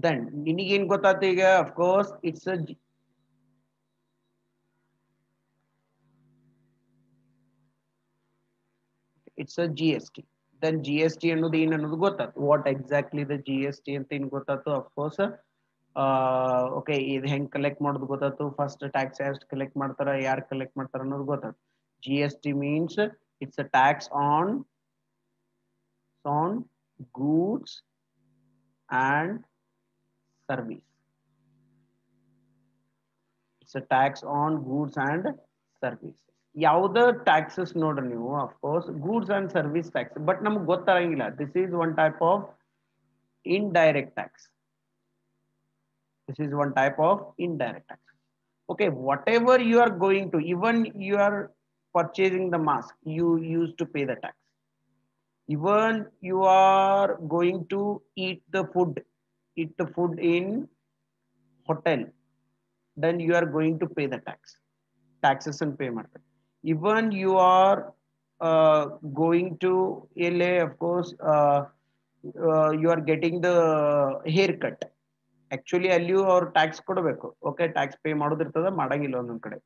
then ನಿನಗೇನ್ ಗೊತ್ತಾಯ್ತು ಈಗ of course it's a GST. Then GST ಅನ್ನೋದು ಏನು ಅನ್ನೋದು ಗೊತ್ತಾಯ್ತು. What exactly the GST ಅಂತ ಏನು ಗೊತ್ತಾಯ್ತು. Of course ಓಕೆ ಇದು ಹೆಂಗ್ ಕಲೆಕ್ಟ್ ಮಾಡೋದು ಗೊತ್ತಾಯ್ತು. ಫಸ್ಟ್ ಟ್ಯಾಕ್ಸ್ ಎಷ್ಟು ಕಲೆಕ್ಟ್ ಮಾಡ್ತಾರ, ಯಾರು ಕಲೆಕ್ಟ್ ಮಾಡ್ತಾರ ಅನ್ನೋದು ಗೊತ್ತಾಯ್ತು. GST means it's a tax on goods and service. It's a tax on goods and services. ಯಾವ್ದ ಟ್ಯಾಕ್ಸಸ್ ನೋಡ್ರಿ ನೀವು of course goods and service tax, but ನಮ್ಗೆ ಗೊತ್ತಾಗಂಗಿಲ್ಲ. This is one type of indirect tax. This is one type of indirect tax. Okay, whatever you are going to, even you are purchasing the mask, you used to pay the tax. Even you are going to eat the food in hotel, then you are going to pay the taxes and pay market. Even you are going to LA, of course you are getting the haircut. Actually ಅಲ್ಲಿಯೂ ಅವ್ರು tax ಕೊಡಬೇಕು. Okay, tax pay ಮಾಡೋದಿರ್ತದ, ಮಾಡಂಗಿಲ್ಲ ಒಂದೊಂದ್ ಕಡೆ.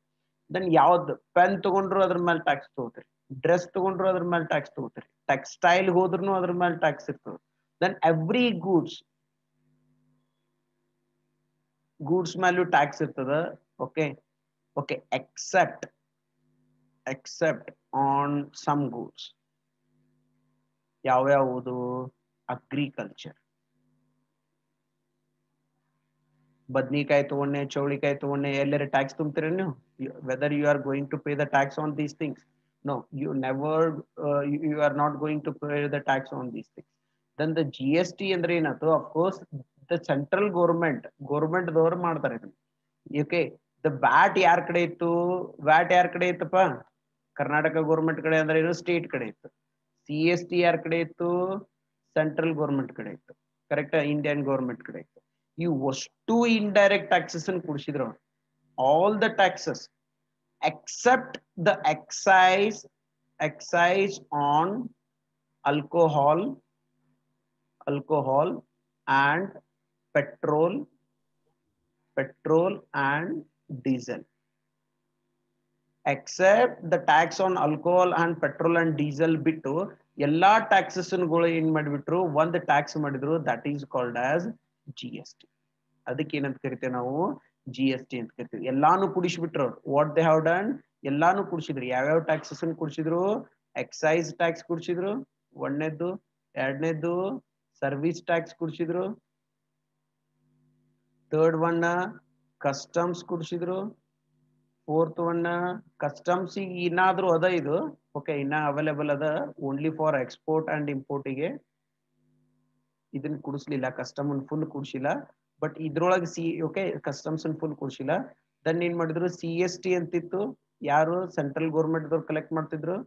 Then ಯಾವ್ದು pen ತಗೊಂಡ್ರು ಅದ್ರ ಮೇಲೆ ಟ್ಯಾಕ್ಸ್ ತಗೋತೀರಿ, ಡ್ರೆಸ್ ತಗೊಂಡ್ರು ಅದ್ರ ಮೇಲೆ ಟ್ಯಾಕ್ಸ್ ತಗೋತೀರಿ, ಟೆಕ್ಸ್ಟೈಲ್ ಹೋದ್ರು ಅದ್ರ ಮೇಲೆ ಟ್ಯಾಕ್ಸ್ ಇರ್ತದೆ. ದೆನ್ ಎವ್ರಿ ಗೂಡ್ಸ್ ಮೇಲೂ ಟ್ಯಾಕ್ಸ್ ಇರ್ತದ. Okay okay except on some goods. ಯಾವ್ಯಾವುದು? ಅಗ್ರಿಕಲ್ಚರ್. ಬದ್ನಿಕಾಯಿ ತಗೊಂಡೆ, ಚೌಳಿಕಾಯಿ ತಗೊಂಡೆ, ಎಲ್ಲರ ಟ್ಯಾಕ್ಸ್ ತುಂಬ್ತೀರ ನೀವು? Whether you are going to pay the tax on these things? No, you never, you are not going to pay the tax on these things. Then the GST ಅಂದ್ರೆ ಏನಾಯ್ತು? ಅಫ್ಕೋರ್ಸ್ ದ ಸೆಂಟ್ರಲ್ ಗೌರ್ಮೆಂಟ್ ದವರು ಮಾಡ್ತಾರೆ ಇದನ್ನ. Okay, the watt ಯಾರ ಕಡೆ ಇತ್ತು? Watt ಯಾರ ಕಡೆ ಇತ್ತಪ್ಪ? ಕರ್ನಾಟಕ ಗೌರ್ಮೆಂಟ್ ಕಡೆ ಅಂದ್ರೆ ಏನು? ಸ್ಟೇಟ್ ಕಡೆ ಇತ್ತು. CST ಯಾರ ಕಡೆ ಇತ್ತು? ಸೆಂಟ್ರಲ್ ಗೌರ್ಮೆಂಟ್ ಕಡೆ ಇತ್ತು. ಕರೆಕ್ಟ್, ಇಂಡಿಯನ್ ಗೌರ್ಮೆಂಟ್ ಕಡೆ ಇತ್ತು. ಈ ಅಷ್ಟು ಇಂಡೈರೆಕ್ಟ್ ಟ್ಯಾಕ್ಸಸ್ ಅನ್ನು ಕೂಡಿಸಿದ್ರು ಅವರು. All the taxes except the excise on alcohol and petrol and diesel. Except the tax on alcohol and petrol and diesel ಬಿಟ್ಟು ಎಲ್ಲಾ ಟ್ಯಾಕ್ಸಸ್ ಏನ್ ಮಾಡಿಬಿಟ್ರು? ಒಂದು ಟ್ಯಾಕ್ಸ್ ಮಾಡಿದ್ರು, that is called as GST. ಅದಕ್ಕೆ ಏನಂತ ಕರಿತೇವೆ ನಾವು? GST ಅಂತ ಕರಿತೀವಿ. ಎಲ್ಲಾನು ಕುಡಿಸ್ಬಿಟ್ರು ಅವ್ರು. What they have done? ಎಲ್ಲಾನು ಕುಡಿಸಿದ್ರು. ಯಾವ್ಯಾವ ಟ್ಯಾಕ್ಸಸ್ ಕುಡಿಸಿದ್ರು? ಎಕ್ಸೈಸ್ ಟ್ಯಾಕ್ಸ್ ಕುಡಿಸಿದ್ರು, ಒಂದನೇದ್ದು. ಎರಡನೇದ್ದು ಸರ್ವಿಸ್ ಟ್ಯಾಕ್ಸ್ ಕುಡಿಸಿದ್ರು. ಥರ್ಡ್ ಒನ್ ಕಸ್ಟಮ್ಸ್ ಕುಡಿಸಿದ್ರು. ಫೋರ್ತ್ ಒನ್ ಕಸ್ಟಮ್ಸ್ ಇನ್ನಾದ್ರೂ ಅದ ಇದು. ಓಕೆ, ಇನ್ನ ಅವೈಲೇಬಲ್ ಅದ ಓನ್ಲಿ ಫಾರ್ ಎಕ್ಸ್ಪೋರ್ಟ್ ಅಂಡ್ ಇಂಪೋರ್ಟಿಗೆ. ಇದನ್ನ ಕುಡಿಸ್ಲಿಲ್ಲ, ಕಸ್ಟಮ್ ಫುಲ್ ಕುಡಿಸಿಲ್ಲ. ಬಟ್ ಇದ್ರೊಳಗೆ ಓಕೆ, ಕಸ್ಟಮ್ಸ್ ಫುಲ್ ಕುಡಿಸಿಲ್ಲ. ದೆನ್ ಏನ್ ಮಾಡಿದ್ರು? CST ಅಂತಿತ್ತು, ಯಾರು? ಸೆಂಟ್ರಲ್ ಗೌರ್ಮೆಂಟ್ ದವ್ರು ಕಲೆಕ್ಟ್ ಮಾಡ್ತಿದ್ರು.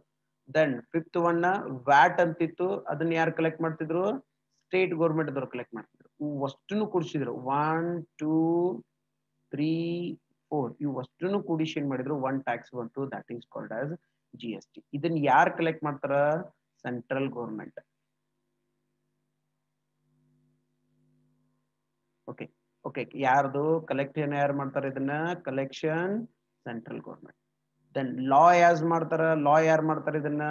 ದೆನ್ ಫಿಫ್ತ್ ಒನ್ ವ್ಯಾಟ್ ಅಂತಿತ್ತು, ಅದನ್ನ ಯಾರು ಕಲೆಕ್ಟ್ ಮಾಡ್ತಿದ್ರು? ಸ್ಟೇಟ್ ಗೌರ್ಮೆಂಟ್ ದವ್ರು ಕಲೆಕ್ಟ್ ಮಾಡ್ತಿದ್ರು. ಅಷ್ಟನ್ನು ಕುಡಿಸಿದ್ರು. 1 2 3 4 ಇವು ಅಷ್ಟನ್ನು ಕೂಡಿಸಿ ಏನ್ ಮಾಡಿದ್ರು? ಒನ್ ಟ್ಯಾಕ್ಸ್ ಬಂತು, that is called as GST. ಇದನ್ನ ಯಾರು ಕಲೆಕ್ಟ್ ಮಾಡ್ತಾರ? Central government. ಓಕೆ ಓಕೆ, ಯಾರ್ದು ಕಲೆಕ್ಷನ್ ಯಾರು ಮಾಡ್ತಾರೆ? ಇದನ್ನ collection central government. Then law ಯಾಸ್ ಮಾಡ್ತಾರ? ಲಾ ಯಾರು ಮಾಡ್ತಾರೆ ಇದನ್ನ?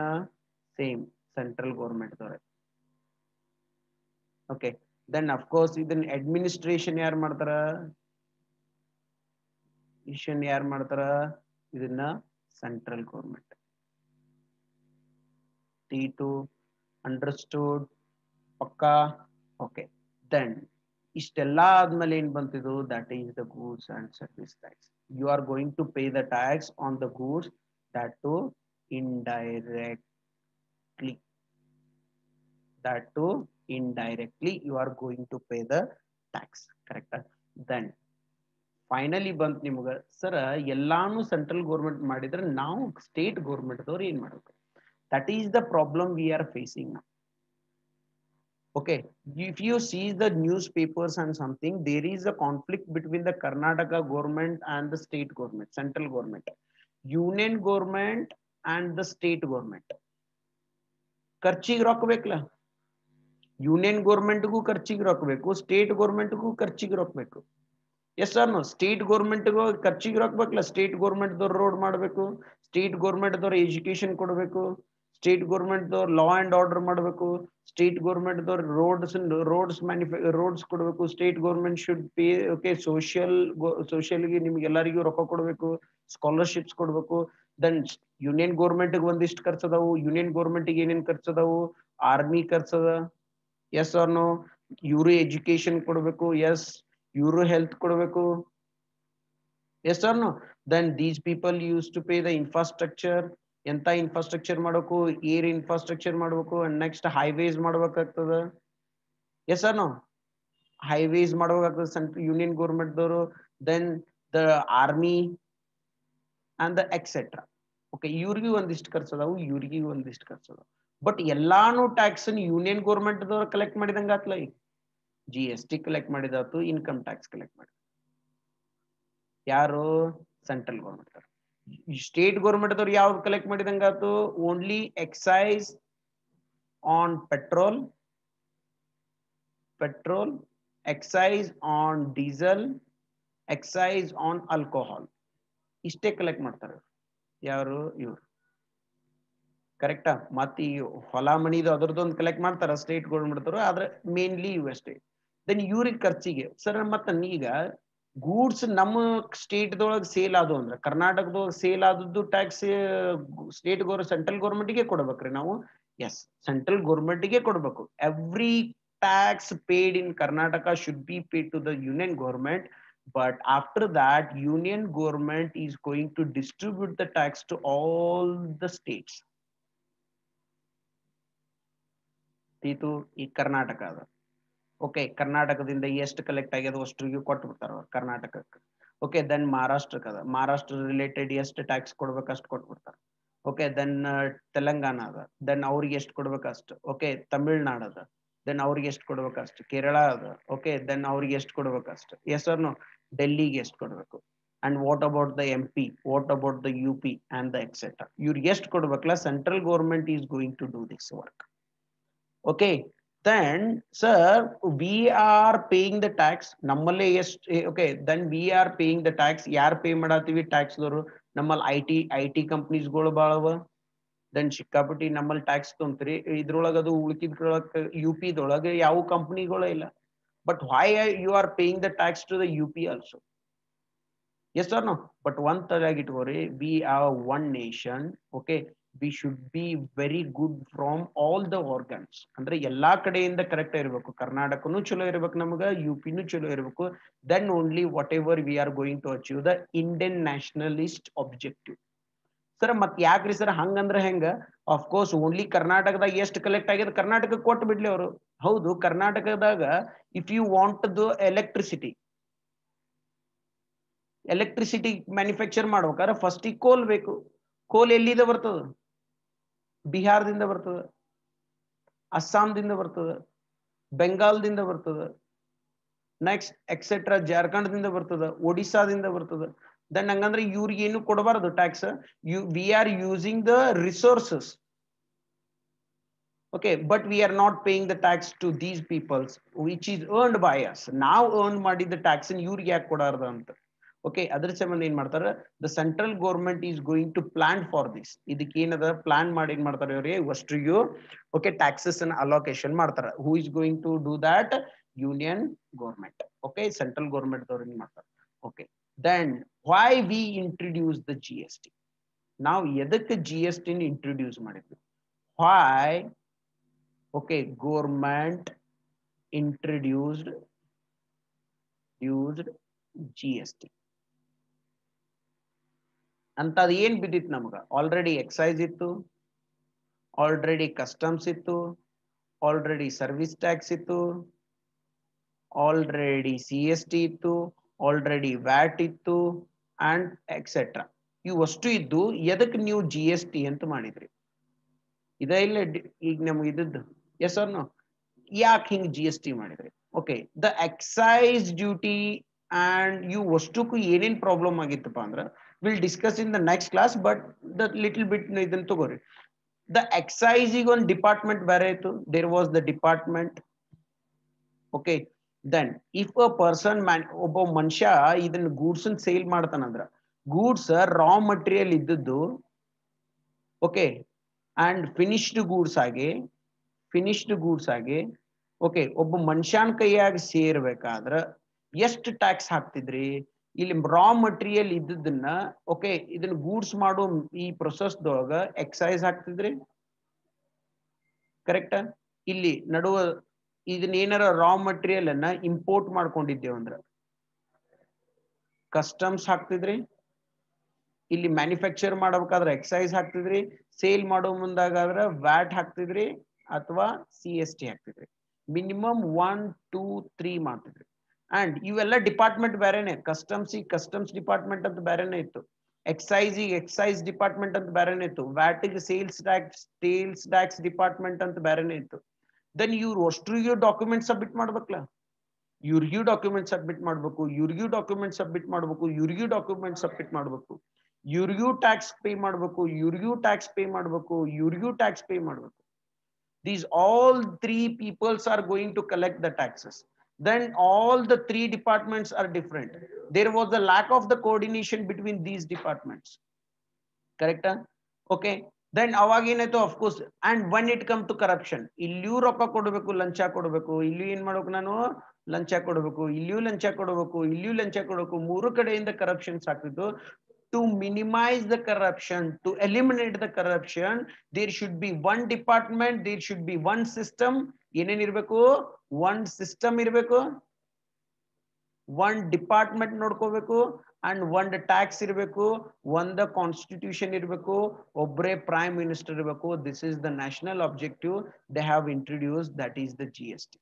ಸೇಮ್ ಸೆಂಟ್ರಲ್ ಗೌರ್ಮೆಂಟ್ ದವ್ರೆ. ಓಕೆ, ದೆನ್ ಅಫ್ಕೋರ್ಸ್ ಇದನ್ನ ಅಡ್ಮಿನಿಸ್ಟ್ರೇಷನ್ ಯಾರು ಮಾಡ್ತಾರ? ಯಾರು ಮಾಡ್ತಾರ ಇದನ್ನ? Central government. T2 understood? ಪಕ್ಕಾ? ಓಕೆ, ದೆನ್ ಇಷ್ಟೆಲ್ಲ ಆದ್ಮೇಲೆ ಏನ್ ಬಂತಿದ್ದು? That is the goods and service tax. You are going to pay the tax on the goods, that to indirectly. You are going to pay the tax. Correct? Then finally ಬಂತ್ ನಿಮ್ಗ, sir ಎಲ್ಲಾನು central government ಮಾಡಿದ್ರೆ ನಾವು state government ದವ್ರು ಏನ್ ಮಾಡ್ಬೇಕು? That is the problem we are facing now. Okay, if you see the newspapers and something, there is a conflict between the Karnataka government and the state government, central government, union government and the state government. ಖರ್ಚಿಗೆ ರೊಕ್ಕ ಬೇಕಲ್ಲ, union ಗೌರ್ಮೆಂಟ್ಗೂ ಖರ್ಚಿಗೆ ರೊಕ್ಕ ಬೇಕು, state ಗೌರ್ಮೆಂಟ್ಗೂ ಖರ್ಚಿಗೆ ರೊಕ್ಕ ಬೇಕು. Yes sir state ಗೌರ್ಮೆಂಟ್ಗೂ ಖರ್ಚಿಗೆ ರೊಕ್ಕ ಬೇಕಲ್ಲ, ಸ್ಟೇಟ್ ಗೌರ್ಮೆಂಟ್ ದವ್ರು ರೋಡ್ ಮಾಡಬೇಕು, ಸ್ಟೇಟ್ ಗೌರ್ಮೆಂಟ್ ದವ್ರು ಎಜುಕೇಶನ್ ಕೊಡಬೇಕು, ಸ್ಟೇಟ್ ಗೌರ್ಮೆಂಟ್ ದವ್ರು ಲಾ ಅಂಡ್ ಆರ್ಡರ್ ಮಾಡಬೇಕು, ಸ್ಟೇಟ್ ಗೌರ್ಮೆಂಟ್ ದವ್ರು ರೋಡ್ಸ್ ಕೊಡಬೇಕು, state government should pay okay ಸೋಷಿಯಲ್ಗೆ ನಿಮ್ಗೆ ಎಲ್ಲರಿಗೂ ರೊಕ್ಕ ಕೊಡಬೇಕು, ಸ್ಕಾಲರ್ಶಿಪ್ಸ್ ಕೊಡಬೇಕು. ದೆನ್ ಯೂನಿಯನ್ ಗೌರ್ಮೆಂಟ್ ಒಂದಿಷ್ಟು ಖರ್ಚದವು, ಯೂನಿಯನ್ ಗೌರ್ಮೆಂಟ್ ಏನೇನ್ ಖರ್ಚದವು, ಆರ್ಮಿ ಖರ್ಚದ, ಎಸ್ ಆರ್ ನೋ, ಇವರು ಎಜುಕೇಶನ್ ಕೊಡಬೇಕು, ಎಸ್ ಇವರು ಹೆಲ್ತ್ ಕೊಡಬೇಕು, yes or no. Then these people use to pay the infrastructure, ಎಂತ ಇನ್ಫ್ರಾಸ್ಟ್ರಕ್ಚರ್ ಮಾಡಬೇಕು, ಏರ್ ಇನ್ಫ್ರಾಸ್ಟ್ರಕ್ಚರ್ ಮಾಡಬೇಕು, ಅಂಡ್ ನೆಕ್ಸ್ಟ್ ಹೈವೇಸ್ ಮಾಡ್ಬೇಕಾಗ್ತದ, ಎಸ್ ಆರ್ ನೋ, ಹೈವೇಸ್ ಮಾಡ್ಬೇಕಾಗ್ತದೆ ಸೆಂಟ್ರಲ್ ಯೂನಿಯನ್ ಗೌರ್ಮೆಂಟ್ ದವರು. Then the army and the etcetera. Okay ಇವ್ರಿಗೂ ಒಂದಿಷ್ಟು ಖರ್ಚದವು, ಇವ್ರಿಗೂ ಒಂದಿಷ್ಟು ಖರ್ಚದವು. ಬಟ್ ಎಲ್ಲಾನು ಟ್ಯಾಕ್ಸ್ ಯೂನಿಯನ್ ಗೌರ್ಮೆಂಟ್ ದವ್ರು ಕಲೆಕ್ಟ್ ಮಾಡಿದಂಗ ಆತ್ಲ. ಈಗ ಜಿ ಎಸ್ ಟಿ ಕಲೆಕ್ಟ್ ಮಾಡಿದಾತು, ಇನ್ಕಮ್ ಟ್ಯಾಕ್ಸ್ ಕಲೆಕ್ಟ್ ಮಾಡಿ ಯಾರು, ಸೆಂಟ್ರಲ್ ಗೌರ್ಮೆಂಟ್. ಸ್ಟೇಟ್ ಗೌರ್ಮೆಂಟ್ ದವ್ರು ಯಾವ್ದು ಕಲೆಕ್ಟ್ ಮಾಡಿದಂಗಾತು, only excise on petrol, excise on diesel, excise on alcohol, ಇಷ್ಟೇ ಕಲೆಕ್ಟ್ ಮಾಡ್ತಾರೆ. ಯಾರು, ಇವ್ರು. ಕರೆಕ್ಟಾ? ಮತ್ತೆ ಈ ಹೊಲ ಮನಿದು ಅದ್ರದ್ದೊಂದು ಕಲೆಕ್ಟ್ ಮಾಡ್ತಾರ ಸ್ಟೇಟ್ ಗೌರ್ಮೆಂಟ್ ದವರು, ಆದ್ರೆ ಮೇನ್ಲಿ ಇವು ಅಷ್ಟೇ. ದೆನ್ ಇವ್ರಿಗೆ ಖರ್ಚಿಗೆ ಸರ್ ಮತ್ತ ಈಗ ಗೂಡ್ಸ್ ನಮ್ಮ ಸ್ಟೇಟ್ದೊಳಗೆ ಸೇಲ್ ಆದವು ಅಂದ್ರೆ, ಕರ್ನಾಟಕದೊಳಗೆ ಸೇಲ್ ಆದದ್ದು ಟ್ಯಾಕ್ಸ್ ಸೆಂಟ್ರಲ್ ಗೌರ್ಮೆಂಟ್ಗೆ ಕೊಡ್ಬೇಕ್ರಿ ನಾವು. ಎಸ್, ಸೆಂಟ್ರಲ್ ಗೌರ್ಮೆಂಟ್ಗೆ ಕೊಡ್ಬೇಕು. Every tax paid in Karnataka should be paid to the union government. But after that, union government is going to distribute the tax to all the states. ಇದು ಈ ಕರ್ನಾಟಕ ಅದ. Okay, ಕರ್ನಾಟಕದಿಂದ ಎಷ್ಟು ಕಲೆಕ್ಟ್ ಆಗ್ಯದ ಅಷ್ಟಿಗೆ ಕೊಟ್ಟು ಬಿಡ್ತಾರ ಕರ್ನಾಟಕಕ್ಕೆ. ಓಕೆ, ದೆನ್ ಮಹಾರಾಷ್ಟ್ರಕ್ಕೆ ಅದ, ಮಹಾರಾಷ್ಟ್ರ ರಿಲೇಟೆಡ್ ಎಷ್ಟು ಟ್ಯಾಕ್ಸ್ ಕೊಡ್ಬೇಕು ಅಷ್ಟು ಕೊಟ್ಬಿಡ್ತಾರ. ಓಕೆ, ದೆನ್ ತೆಲಂಗಾಣ ಅದ, ದೆನ್ ಅವ್ರಿಗೆ ಎಷ್ಟು ಕೊಡ್ಬೇಕು ಅಷ್ಟು. ಓಕೆ, ತಮಿಳ್ನಾಡು ಅದ, ದೆನ್ ಅವ್ರಿಗೆ ಎಷ್ಟು ಕೊಡ್ಬೇಕು ಅಷ್ಟು. ಕೇರಳ ಅದ, ಓಕೆ, ದೆನ್ ಅವ್ರಿಗೆ ಎಷ್ಟು ಕೊಡ್ಬೇಕು ಅಷ್ಟು. ಎಸ್ ಆರ್ ನೋ, ಡೆಲ್ಲಿಗೆ ಎಷ್ಟು ಕೊಡ್ಬೇಕು. And what about the M P, what about the U P and the etcetera, ಇವ್ರಿಗೆ ಎಷ್ಟು ಕೊಡ್ಬೇಕಲ್ಲ, central government is going to do this work. Okay, then sir, we are paying the tax. ನಮ್ಮಲ್ಲೇ ಎಷ್ಟು, okay, then we are paying the tax. ಯಾರು pay ಮಾಡತ್ತೀವಿ tax ದವರು? ನಮ್ಮಲ್ಲಿ I T ಕಂಪ್ನೀಸ್ಗಳು ಭಾಳವ. Then ಸಿಕ್ಕಾಪಟ್ಟಿ ನಮ್ಮಲ್ಲಿ tax ತೊಂತ್ರಿ. ಇದ್ರೊಳಗೆ ಅದು ಉಳ್ಕಿದ್ರೊಳಗೆ ಯು ಪಿ ದೊಳಗೆ ಯಾವ ಕಂಪ್ನಿಗಳು ಇಲ್ಲ. But why you are paying the tax to the U P also? Yes or no? But one target itkore, we are one nation. Okay, we should be very good from all the organs. Andre ella kadeyinda correct irbeku. Karnataka nu chalo irbeku, namaga UP nu chalo irbeku. Then only whatever we are going to achieve the Indian nationalist objective. Sir mat yakri sir hangandre henga? Of course only Karnataka ಎಷ್ಟು collect ಆಗಿದೆ ಕರ್ನಾಟಕಕ್ಕೆ ಕೊಟ್ಟು ಬಿಡ್ಲಿ ಅವರು. ಹೌದು, ಕರ್ನಾಟಕದಾಗ if you want the electricity manufacture ಮಾಡ್ಬೇಕಾದ್ರೆ first ಈ ಕೋಲ್ ಬೇಕು. ಕೋಲ್ ಎಲ್ಲಿಂದ ಬರ್ತದ? ಬಿಹಾರದಿಂದ ಬರ್ತದ, ಅಸ್ಸಾಂದಿಂದ ಬರ್ತದ, ಬೆಂಗಾಲ್ದಿಂದ ಬರ್ತದ, ನೆಕ್ಸ್ಟ್ ಎಕ್ಸೆಟ್ರಾ ಜಾರ್ಖಂಡ್ದಿಂದ ಬರ್ತದ, ಒಡಿಸ್ಸಾದಿಂದ ಬರ್ತದ. ದೆನ್ ಹಂಗಂದ್ರೆ ಇವ್ರಿಗೆ ಏನು ಕೊಡಬಾರದು tax. We are using the resources. Okay, but we are not paying the tax to these peoples which is earned by us. ನಾವು earn ಮಾಡಿದ ಟ್ಯಾಕ್ಸ್ ಇವ್ರಿಗೆ ಯಾಕೆ ಕೊಡಾರ್ದ ಅಂತ. ಓಕೆ, ಅದ್ರ ಸಂಬಂಧ ಏನ್ ಮಾಡ್ತಾರ, the central government is going to plan for this. ಇದಕ್ಕೆ ಏನದ ಪ್ಲಾನ್ ಮಾಡಿ ಏನ್ ಮಾಡ್ತಾರೆ ಇವ್ರಿಗೆ ಅಷ್ಟಿಗೂ. ಓಕೆ, ಟ್ಯಾಕ್ಸಸ್ ಅನ್ನ ಅಲೋಕೇಶನ್ ಮಾಡ್ತಾರ. Who is going to do that? Union government. Okay, central government ದವ್ರು ಏನ್ ಮಾಡ್ತಾರೆ. Okay, then why we introduce the G S T? ನಾವು ಎದಕ್ಕೆ ಜಿ ಎಸ್ ಟಿ ಇಂಟ್ರೊಡ್ಯೂಸ್ ಮಾಡಿದ್ವಿ? Why? Okay, government introduced GST. ಅಂತದ್ ಏನ್ ಬಿದ್ದಿತ್ತು ನಮಗ? ಆಲ್ರೆಡಿ ಎಕ್ಸೈಸ್ ಇತ್ತು, ಆಲ್ರೆಡಿ ಕಸ್ಟಮ್ಸ್ ಇತ್ತು, ಆಲ್ರೆಡಿ ಸರ್ವಿಸ್ ಟ್ಯಾಕ್ಸ್ ಇತ್ತು, ಆಲ್ರೆಡಿ CST ಇತ್ತು, ಆಲ್ರೆಡಿ ವ್ಯಾಟ್ ಇತ್ತು, ಅಂಡ್ ಎಕ್ಸೆಟ್ರಾ. ಇವಷ್ಟು ಇದ್ದು ಎದಕ್ಕೆ ನೀವು GST ಅಂತ ಮಾಡಿದ್ರಿ? ಇದ ಇಲ್ಲ ಈಗ ನಮ್ಗೆ ಇದ್ದದ್ದು. Yes or no? ಯಾಕೆ ಹಿಂಗ್ GST ಮಾಡಿದ್ರಿ? Okay, the excise duty and ಇವು ಅಷ್ಟಕ್ಕೂ ಏನೇನ್ ಪ್ರಾಬ್ಲಮ್ ಆಗಿತ್ತಪ್ಪ ಅಂದ್ರ will discuss in the next class. But the little bit ಇದನ್ನ ತಗೋರಿ. The excise ಗೆ ಒಂದು ಡಿಪಾರ್ಟ್ಮೆಂಟ್ ಬೇರೆ ಇತ್ತು. There was the department. Okay, then if a person ಒಬ್ಬ ಮನುಷ್ಯ ಇದನ್ನ ಗೂಡ್ಸ್ ಸೇಲ್ ಮಾಡ್ತಾನಂದ್ರ ಗೂಡ್ಸ್ ರಾ ಮಟೀರಿಯಲ್ ಇದ್ದದ್ದು ಓಕೆ ಅಂಡ್ ಫಿನಿಶ್ಡ್ ಗೂಡ್ಸ್ ಆಗಿ ಓಕೆ ಒಬ್ಬ ಮನುಷ್ಯನ ಕೈಯಾಗ ಸೇರ್ಬೇಕಾದ್ರ ಎಷ್ಟು ಟ್ಯಾಕ್ಸ್ ಹಾಕ್ತಿದ್ರಿ? ಇಲ್ಲಿ ರಾ ಮಟೀರಿಯಲ್ ಇದ್ದದನ್ನ ಓಕೆ ಇದನ್ನ ಗೂಡ್ಸ್ ಮಾಡೋ ಈ ಪ್ರೊಸೆಸ್ದೊಳಗ ಎಕ್ಸೈಸ್ ಹಾಕ್ತಿದ್ರಿ, ಕರೆಕ್ಟ್? ಇಲ್ಲಿ ನಡುವ ಇದನ್ನ ಏನಾರ ರಾ ಮಟೀರಿಯಲ್ ಅನ್ನ ಇಂಪೋರ್ಟ್ ಮಾಡ್ಕೊಂಡಿದ್ದೇವೆ ಅಂದ್ರ ಕಸ್ಟಮ್ಸ್ ಹಾಕ್ತಿದ್ರಿ, ಇಲ್ಲಿ ಮ್ಯಾನುಫ್ಯಾಕ್ಚರ್ ಮಾಡಬೇಕಾದ್ರೆ ಎಕ್ಸೈಸ್ ಹಾಕ್ತಿದ್ರಿ, ಸೇಲ್ ಮಾಡೋ ಮುಂದಾಗಾದ್ರೆ ವ್ಯಾಟ್ ಹಾಕ್ತಿದ್ರಿ ಅಥವಾ CST ಹಾಕ್ತಿದ್ರಿ. ಮಿನಿಮಮ್ 1, 2, 3 ಮಾಡ್ತಿದ್ರಿ. ಅಂಡ್ ಇವೆಲ್ಲ ಡಿಪಾರ್ಟ್ಮೆಂಟ್ ಬೇರೆನೆ. ಕಸ್ಟಮ್ಸ್ ಡಿಪಾರ್ಟ್ಮೆಂಟ್ ಅಂತ ಬೇರೆನೆ ಇತ್ತು, ಎಕ್ಸೈಸ್ ಡಿಪಾರ್ಟ್ಮೆಂಟ್ ಅಂತ ಬೇರೆನೆ ಇತ್ತು, ವ್ಯಾಟಿಗೆ ಸೇಲ್ಸ್ ಟ್ಯಾಕ್ಸ್ ಡಿಪಾರ್ಟ್ಮೆಂಟ್ ಅಂತ ಬೇರೆನೆ ಇತ್ತು. ದೆನ್ ಇವ್ರು ಅಷ್ಟ್ರಿಗೂ ಡಾಕ್ಯುಮೆಂಟ್ ಸಬ್ಮಿಟ್ ಮಾಡ್ಬೇಕಲ್ಲ, ಇವ್ರಿಗೂ ಡಾಕ್ಯುಮೆಂಟ್ ಸಬ್ಮಿಟ್ ಮಾಡ್ಬೇಕು, ಇವ್ರಿಗೂ ಡಾಕ್ಯುಮೆಂಟ್ ಸಬ್ಮಿಟ್ ಮಾಡ್ಬೇಕು, ಇವ್ರಿಗೂ ಡಾಕ್ಯುಮೆಂಟ್ ಸಬ್ಮಿಟ್ ಮಾಡ್ಬೇಕು, ಇವ್ರಿಗೂ ಟ್ಯಾಕ್ಸ್ ಪೇ ಮಾಡ್ಬೇಕು, ಇವ್ರಿಗೂ ಟ್ಯಾಕ್ಸ್ ಪೇ ಮಾಡ್ಬೇಕು, ಇವ್ರಿಗೂ ಟ್ಯಾಕ್ಸ್ ಪೇ ಮಾಡ್ಬೇಕು. These all three peoples are going to collect the taxes. Then all the three departments are different. There was a lack of the coordination between these departments. Correct? Okay. Then ಅವಾಗೇನಾಯ್ತು of course. And when it come to corruption, ಇಲ್ಲಿಯೂ ರೊಕ್ಕ ಕೊಡಬೇಕು, ಲಂಚ ಕೊಡಬೇಕು, ಇಲ್ಲಿಯೂ ಏನ್ ಮಾಡ್ಬೇಕು ನಾನು ಲಂಚ ಕೊಡಬೇಕು, ಇಲ್ಲಿಯೂ ಲಂಚ ಕೊಡಬೇಕು, ಇಲ್ಲಿಯೂ ಲಂಚ ಕೊಡಬೇಕು, ಮೂರು ಕಡೆಯಿಂದ ಕರಪ್ಷನ್ಸ್ ಆಗ್ತಿತ್ತು. To minimize the corruption, to eliminate the corruption, there should be one department, there should be one system. ಏನೇನ್ ಇರಬೇಕು? one system ಇರಬೇಕು, one department ನೋಡ್ಕೋಬೇಕು, and one tax ಇರಬೇಕು, ಒಂದು ಕಾನ್ಸ್ಟಿಟ್ಯೂಷನ್ ಇರಬೇಕು, ಒಬ್ಬರೇ ಪ್ರೈಮ್ ಮಿನಿಸ್ಟರ್ ಇರಬೇಕು. This is the national objective they have introduced, that is the GST.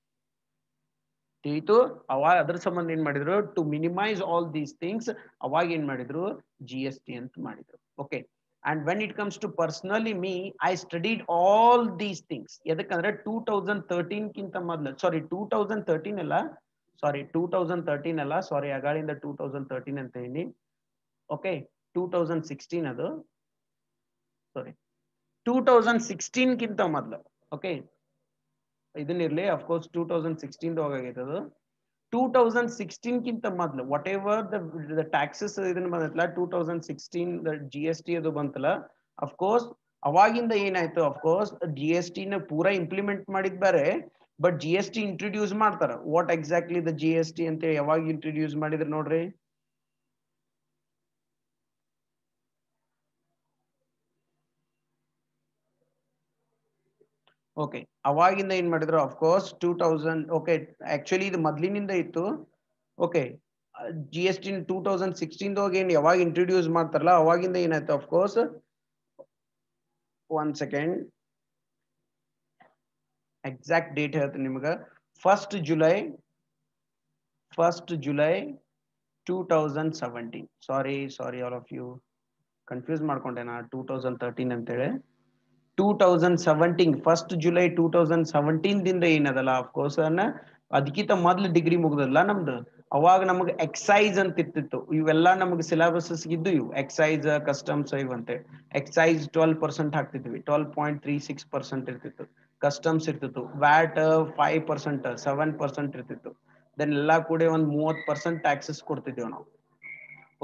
ತಿಳಿತು? ಅವಾಗ ಅದರ ಸಂಬಂಧ ಏನ್ ಮಾಡಿದ್ರು? To minimise all these things ಅವಾಗ ಏನ್ ಮಾಡಿದ್ರು? GST ಅಂತ ಮಾಡಿದ್ರು. Okay. And when it comes to personally me, I studied all these things. ಎದಕ್ಕಂದ್ರೆ 2013 ಕಿಂತ ಮೊದಲು, ಸಾರಿ 2013 ಅಲ್ಲ, ಸಾರಿ ಅಗಾಳಿಂದ 2013 ಅಂತ ಹೇಳಿ. ಓಕೆ, 2016 ಅದು, ಸಾರಿ 2016 ಕಿಂತ ಮೊದಲು. ಓಕೆ, ಇದನ್ನಿರ್ಲಿ, ಅಫ್ಕೋರ್ಸ್ 2016 ಹೋಗಾಗೈತೆ ಅದು. 2016 ಕಿಂತ ಮೊದಲು ವಾಟ್ ಎವರ್ ದ ಟ್ಯಾಕ್ಸಸ್ ಇದನ್ನ ಬಂದಲ್ಲ, 2016 GST ಅದು ಬಂತಲ್ಲ, ಅಫ್ಕೋರ್ಸ್ ಅವಾಗಿಂದ ಏನಾಯ್ತು? ಅಫ್ಕೋರ್ಸ್ GST ನ ಪೂರಾ ಇಂಪ್ಲಿಮೆಂಟ್ ಮಾಡಿದ್ ಬೇರೆ, ಬಟ್ GST ಇಂಟ್ರೊಡ್ಯೂಸ್ ಮಾಡ್ತಾರ. ವಾಟ್ ಎಕ್ಸಾಕ್ಟ್ಲಿ ದ GST ಅಂತ ಯಾವಾಗ ಇಂಟ್ರೊಡ್ಯೂಸ್ ಮಾಡಿದ್ರು ನೋಡ್ರಿ? ಓಕೆ, ಅವಾಗಿಂದ ಏನ್ ಮಾಡಿದ್ರು? ಅಫ್ಕೋರ್ಸ್ 2000. ಓಕೆ, ಆಕ್ಚುಲಿ ಇದು ಮೊದ್ಲಿನಿಂದ ಇತ್ತು. ಓಕೆ, GST 2016 ಏನ್ ಯಾವಾಗ ಇಂಟ್ರೊಡ್ಯೂಸ್ ಮಾಡ್ತಾರಲ್ಲ ಅವಾಗಿಂದ ಏನಾಯ್ತು? ಅಫ್ಕೋರ್ಸ್ 1 ಸೆಕೆಂಡ್, ಎಕ್ಸಾಕ್ಟ್ ಡೇಟ್ ಹೇಳ್ತೀನಿ ನಿಮ್ಗೆ. 1st July 2017. Sorry all of you, confuse ಮಾಡ್ಕೊಂಡೆ ನಾ 2013 ಅಂತೇಳಿ. 2017 1st July 2017 ದಿಂದ ಏನದಲ್ಲ, ಅಫ್ಕೋರ್ಸ್ ಅದಕ್ಕಿಂತ ಮೊದ್ಲು ಡಿಗ್ರಿ ಮುಗ್ದಲ್ಲ ನಮ್ದು, ಅವಾಗ ನಮ್ಗೆ ಎಕ್ಸೈಸ್ ಅಂತ ಇರ್ತಿತ್ತು. ಇವೆಲ್ಲ ನಮ್ಗೆ ಸಿಲೆಬಸಸ್ ಇದ್ದು, ಇವು ಎಕ್ಸೈಸ್, ಕಸ್ಟಮ್ಸ್ ಇವಂತೆ. ಎಕ್ಸೈಸ್ 12% ಹಾಕ್ತಿದ್ವಿ, 12.36% ಇರ್ತಿತ್ತು. ಕಸ್ಟಮ್ಸ್ ಇರ್ತಿತ್ತು, ವ್ಯಾಟ್ 5%, 7% ಇರ್ತಿತ್ತು. ದೆನ್ ಎಲ್ಲ ಕೂಡ ಒಂದ್ 30% ಟ್ಯಾಕ್ಸಸ್ ಕೊಡ್ತಿದ್ದೇವೆ ನಾವು.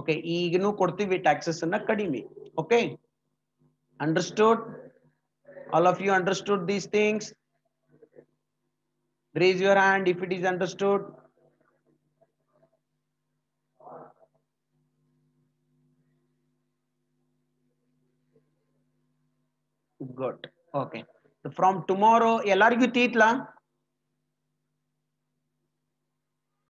ಓಕೆ, ಈಗನೂ ಕೊಡ್ತೀವಿ ಟ್ಯಾಕ್ಸಸ್ ಅನ್ನ ಕಡಿಮೆ. Okay, understood? All of you understood these things? Raise your hand if it is understood. Good. Okay. So from tomorrow, ಎಲ್ಲರಿಗೂ ತೀತ್ಲಾ?